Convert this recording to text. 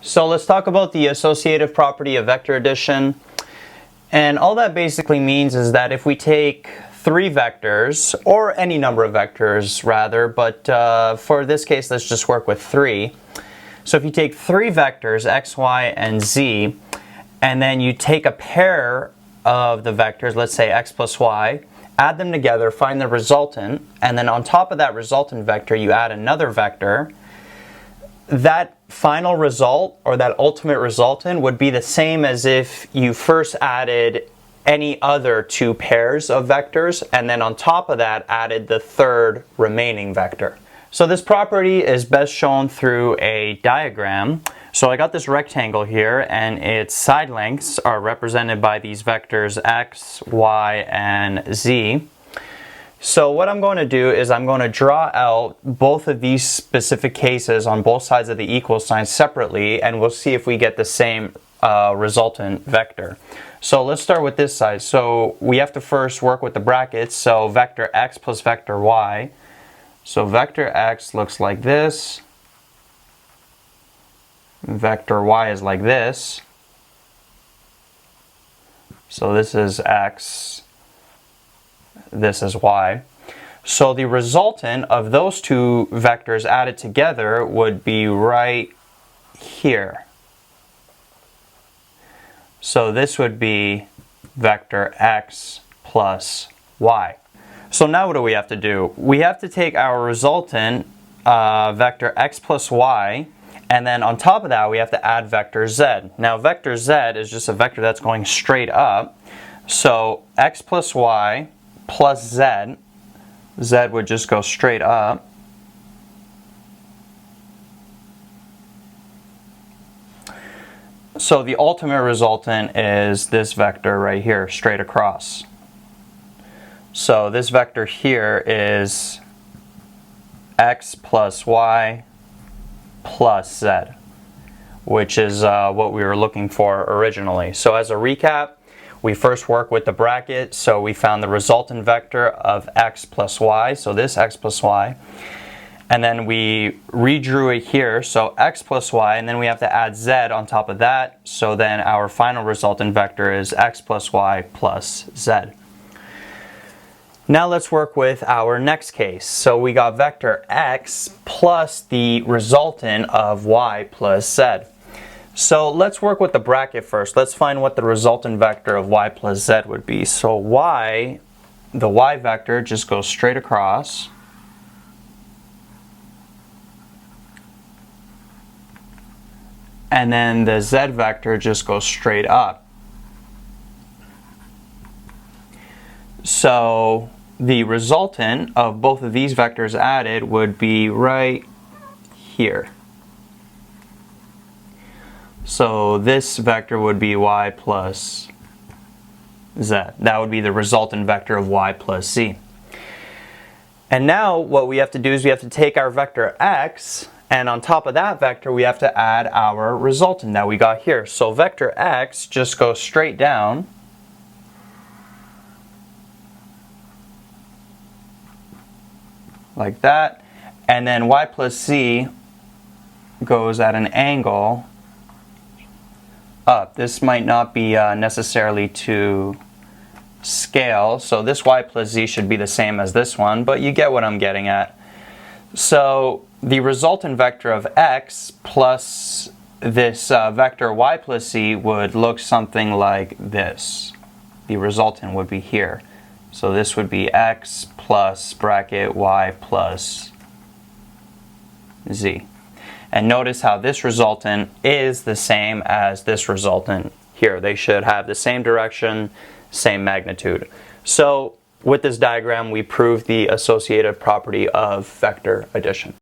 So let's talk about the associative property of vector addition. And all that basically means is that if we take three vectors, or any number of vectors rather, but for this case let's just work with three. So if you take three vectors, x, y, and z, and then you take a pair of the vectors, let's say x plus y, add them together, find the resultant, and then on top of that resultant vector you add another vector, that final result, or that ultimate resultant, would be the same as if you first added any other two pairs of vectors and then on top of that added the third remaining vector. So this property is best shown through a diagram. So I got this rectangle here and its side lengths are represented by these vectors x, y, and z. So what I'm going to do is I'm going to draw out both of these specific cases on both sides of the equal sign separately, and we'll see if we get the same resultant vector. So let's start with this side. So we have to first work with the brackets. So vector x plus vector y. So vector x looks like this. Vector y is like this. So this is x. This is y. So the resultant of those two vectors added together would be right here. So this would be vector x plus y. So now what do we have to do? We have to take our resultant vector x plus y, and then on top of that we have to add vector z. Now vector z is just a vector that's going straight up. So x plus y plus z, z would just go straight up. So the ultimate resultant is this vector right here, straight across. So this vector here is x plus y plus z, which is what we were looking for originally. So as a recap, we first work with the bracket, so we found the resultant vector of x plus y, so this x plus y. And then we redrew it here, so x plus y, and then we have to add z on top of that, so then our final resultant vector is x plus y plus z. Now let's work with our next case. So we got vector x plus the resultant of y plus z. So let's work with the bracket first. Let's find what the resultant vector of y plus z would be. So y, the y vector just goes straight across. And then the z vector just goes straight up. So the resultant of both of these vectors added would be right here. So this vector would be y plus z. That would be the resultant vector of y plus z. And now what we have to do is we have to take our vector x, and on top of that vector we have to add our resultant that we got here. So vector x just goes straight down. Like that. And then y plus z goes at an angle up. This might not be necessarily to scale, so this y plus z should be the same as this one, but you get what I'm getting at. So the resultant vector of x plus this vector y plus z would look something like this. The resultant would be here. So this would be x plus bracket y plus z. And notice how this resultant is the same as this resultant here. They should have the same direction, same magnitude. So with this diagram we prove the associative property of vector addition.